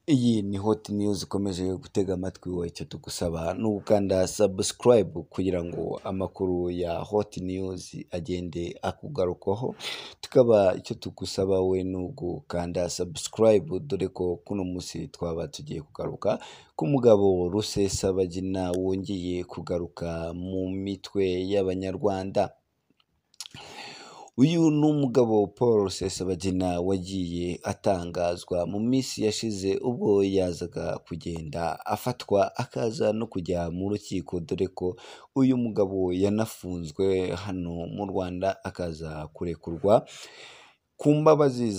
Iyi ni Hot News ikomeje gutega amatwi wowe, icyo tugusaba ni ugukanda subscribe kugira ngo amakuru ya Hot News agende akugarukaho. Tukaba icyo tugusaba we ni ugukanda subscribe, dore ko kuno munsi twaba tugiye kugaruka ku mugabo Rusesabagina wongeye kugaruka mu mitwe y'Abanyarwanda. Uyu ni umugabo Paul Rusesabagina wagiye atangazwa mu minsi yashize ubwo yazaga kugenda afatwa akaza no kujya mu rukiko, dore ko uyu mugabo yanafunzwe hano mu Rwanda akaza kurekurwa ku mbabazi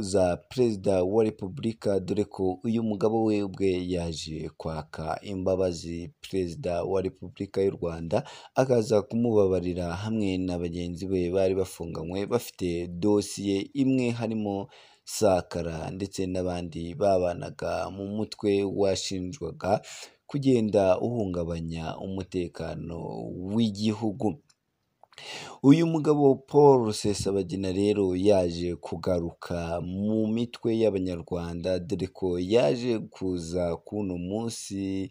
za Perezida wa Repubulika, dore ko uyu mugabo we ubwe yaje kwaka imbabazi Perezida wa Repubulika y'u Rwanda, akaza kumubabarira hamwe na bagenzi be bari bafunganywe bafite dosiye imwe, harimo Sakara ndetse n'abandi babanaga mu mutwe washinjwaga kugenda uhungabanya umutekano w'igihugu. Uyu mugabo Paul Rusesabagina rero yaje kugaruka mu mitwe y'Abanyarwanda, dore ko yaje kuza kuno munsi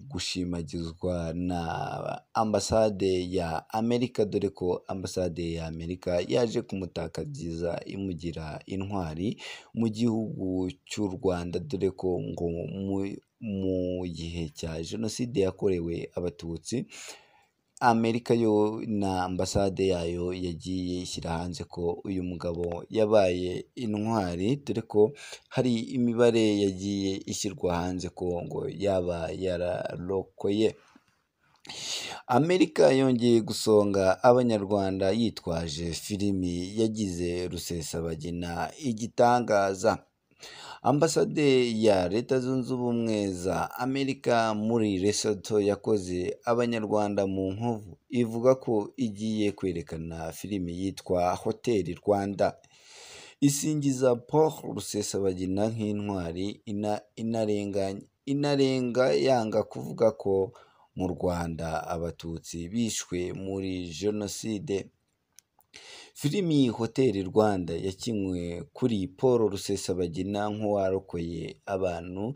gushimagizwa na ambasade ya Amerika, dore ko ambasade ya Amerika yaje kumutakagiza imugira intwari mu gihugu cy'u Rwanda, dore ko ngo mu gihe cya Jenoside yakorewe Abatutsi, Amerika yo na ambasade yayo yagiye ishyira hanze ko uyu mugabo yabaye intwari, dore ko hari imibare yagiye ishyirwa hanze ko ngo yaba yararokoye. Amerika yongeye gusonga Abanyarwanda yitwaje filimi yagize Rusesabagina igitangaza. Ambasade ya Leta Zunze Ubumwe za Amerika muri Lesotho yakoze Abanyarwanda mu nkovu, ivuga ko igiye kwerekana filimi yitwa Hoteli Rwanda, isingiza Paul Rusesabagina nk'intwari, inarenga yanga kuvuga ko mu Rwanda Abatutsi bishwe muri Jenoside. Filimi Hoteli Rwanda yakinwe kuri Paul Rusesabagina nk'uwarokoye abantu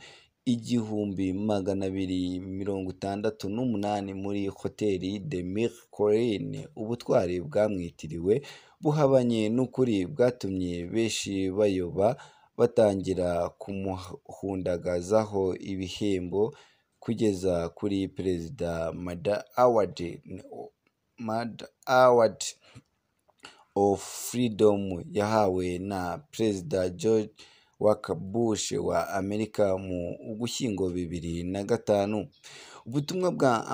1268 muri Hoteli de Mille Collines. Ubutwari bwamwitiriwe buhabanye n'ukuri bwatumye benshi bayoba, batangira kumuhundagazaho ibihembo kugeza kuri Perezida Mada Award of Freedom yahawe na Perezida George Walker Bush wa Amerika mu Ugushyingo 2005. Ubutumwa bwa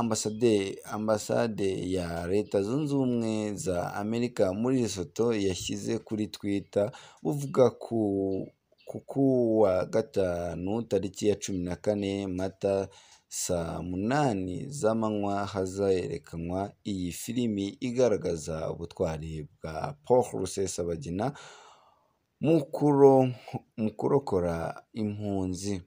ambasade ya Leta Zunze Ubumwe za Amerika muri Lesotho yashyize kuri Twitter buvuga ku wa gatanu tariki ya 14 Mata saa 8 z'amanywa hazerekanwa iyi filimi igaragaza ubutwari bwa Paul Rusesabagina mu kurokora impunzi.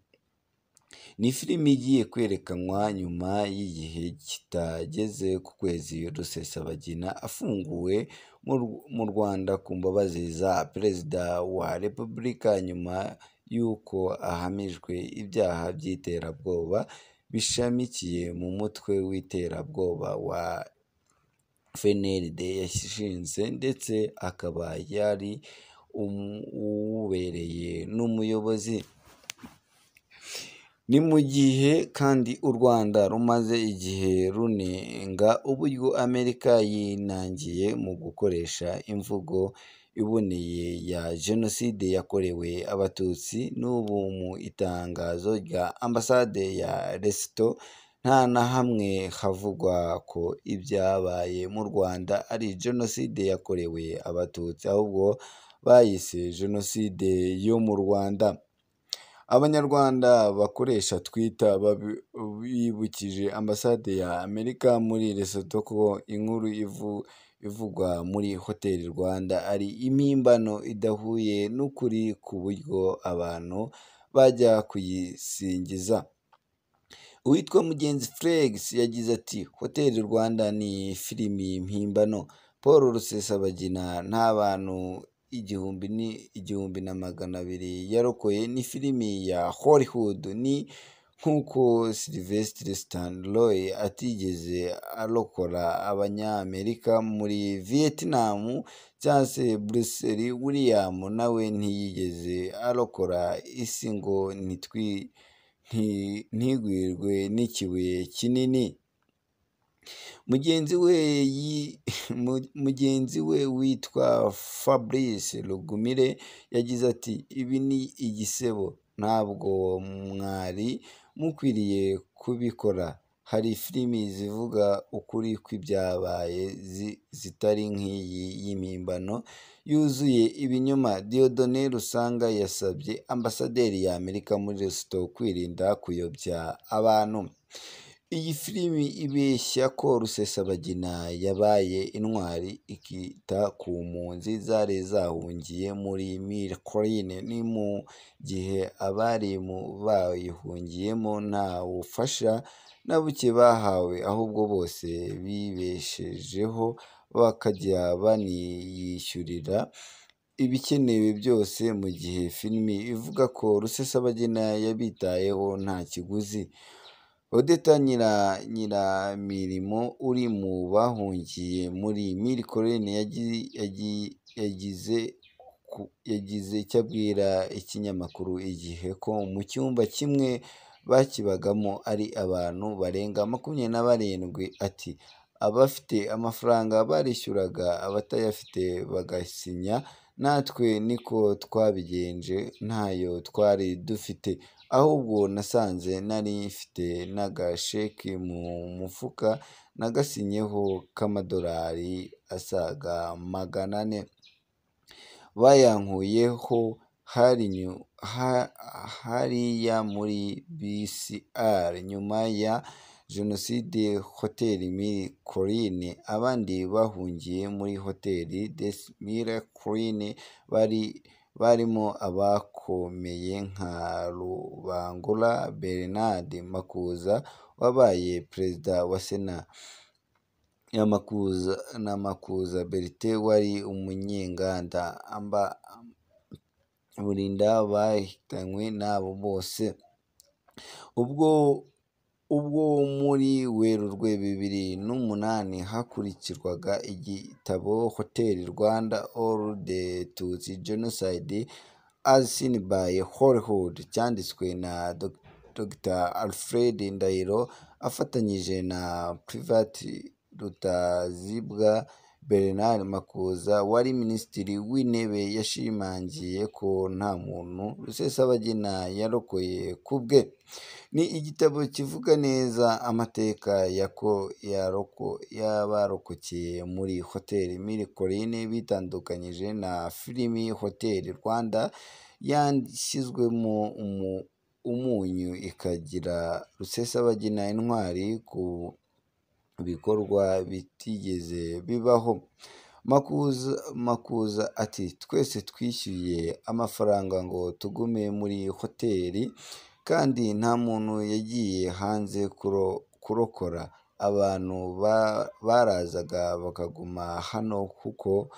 Ni filimi igiye kwerekanwa nyuma y'igihe kitageze ku kwezi Rusesabagina afunguwe mu Rwanda ku mbabazi za Perezida wa Repubulika, nyuma y'uko ahamijwe ibyaha by'iterabwoba bishamikiye mu mutwe w'iterabwoba wa FNLD yashinze, ndetse akaba yari uwubereye n'umuyobozi. Ni mu gihe kandi u Rwanda rumaze igihe runenga uburyo Amerika yinangiye mu gukoresha imvugo iboneye ya Jenoside yakorewe Abatutsi. N'ubu mu itangazo rya ambasade ya Lesotho nta na hamwe havugwa ko ibyabaye mu Rwanda ari Jenoside yakorewe Abatutsi, ahubwo bayise Jenoside yo mu Rwanda. Abanyarwanda bakoresha Twitter bibukije ambasade ya Amerika muri Lesotho ko inkuru ivugwa muri Hoteli Rwanda ari impimbano idahuye n'ukuri, ku buryo abantu bajya kuyisingiza. Uwitwa Mugenzi Felix yagize ati Hoteli Rwanda ni filimi mpimbano. Paul Rusesabagina nta bantu igihumbi na magana abiri yarokoye ni filimi ya Hollywood. Ni nk'uko Sylvester Stallone atigeze arokora abanyamerika muri Vietnam, cyangwa se Bruce William nawe ntiyigeze arokora isi ngo ntigwirwe n'ikibuye kinini. Mugenzi we witwa Fabrice Rugumire yagize ati ibi ni igisebo, ntabwo mwari mukwiriye kubikora. Hari filimi zivuga ukuri kw'ibyabaye zitari nk'iyi y'impimbano yuzuye ibinyoma. Dieudonné Rusanga yasabye ambasaderi y'Amerika muri Lesotho kwirinda kuyobya abantu. Iyi filimi ibeshya ko Rusesabagina yabaye intwari ikita ku mpunzi zari zahungiye muri Mille-Collines, ni mu gihe abari bayihungiyemo nta bufasha na buke bahawe, ahubwo bose bibeshejeho bakajya baniyishyurira ibikenewe byose, mu gihe filimi ivuga ko Rusesabagina yabitayeho nta kiguzi. Odeta Nyiramirimo uri mu bahungiye muri Mille-Collines yagize icyo abwira ikinyamakuru Igihe ko mu cyumba kimwe bakibagamo ari abantu barenga 27. Ati abafite amafaranga barishyuraga, abatayafite bagasinya. Natwe niko twabigenje, ntayo twari dufite, ahubwo nasanze nari mfite n'agasheki mu mufuka nagasinyeho k'amadolari asaga 400. Bayankuyeho hariya muri BCR nyuma ya Jenoside hoteli Mille-Collines. Abandi bahungiye muri hoteli des Mille-Collines barimo abakomeye nka Rubangura Bernard Makuza wabaye perezida wa Sena, na Makuza Bertin wari umunyenganda. Burinda bahitanywe n'abo bose. Ubwo muri Werurwe 2008 hakurikirwaga igitabo Hotel Rwanda All the Tutsi Genocide as Seen by Hollywood cyanditswe na Dr. Alfred Ndahiro afatanyije na Private Rutazibwa. Bernard Makuza wari minisitiri w'intebe yashimangiye ko nta muntu Rusesabagina yarokoye ku bwe. Ni igitabo kivuga neza amateka y'abarokokeye muri hoteli Mille-Collines, bitandukanyije na filimi Hotel Rwanda yashyizwemo umunyu ikagira Rusesabagina intwari ku bikorwa bitigeze bibaho. Makuza ati twese twishyuye amafaranga ngo tugume muri hoteli, kandi nta muntu yagiye hanze kurokora. Abantu barazaga bakaguma hano kuko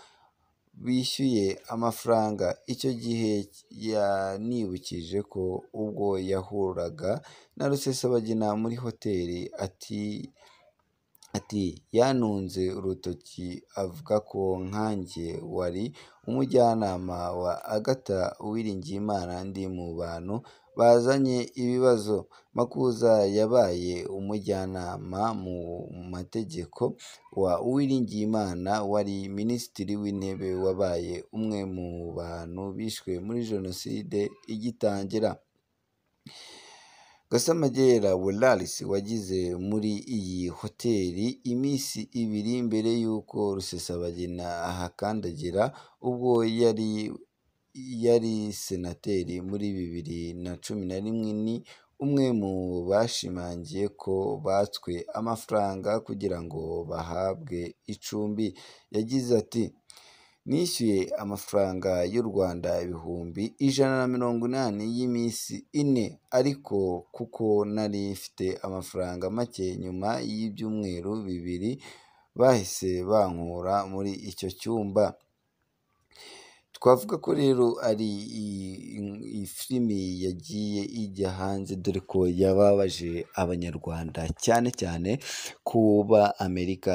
bishyuye amafaranga. Icyo gihe yanibukije ko ubwo yahuraga na Rusesabagina muri hoteli ati yanunze urutoki avuga ko nkanjye wari umujyanama wa Agatha Uwiringiyimana ndi mu bantu bazanye ibibazo. Makuza yabaye umujyanama mu mategeko wa Uwiringiyimana wari minisitiri w'intebe wabaye umwe mu bantu bishwe muri Jenoside igitangira. Gasamagera Walaris wagize muri iyi hoteli iminsi 2 mbere y'uko Rusesabagina ahakandagira, ubwo yari senateri muri 2011. Ni umwe mu bashimangiye ko batswe amafaranga kugira ngo bahabwe icumbi. Yagize ati nishyuye amafaranga y'u Rwanda 180 y'iminsi 4, ariko kuko nari mfite amafaranga make, nyuma y'ibyumweru 2 bahise bankura muri icyo cyumba. Twavuga ko rero ari filimi yagiye ijya hanze, dore ko yababaje abanyarwanda cyane cyane kuba Amerika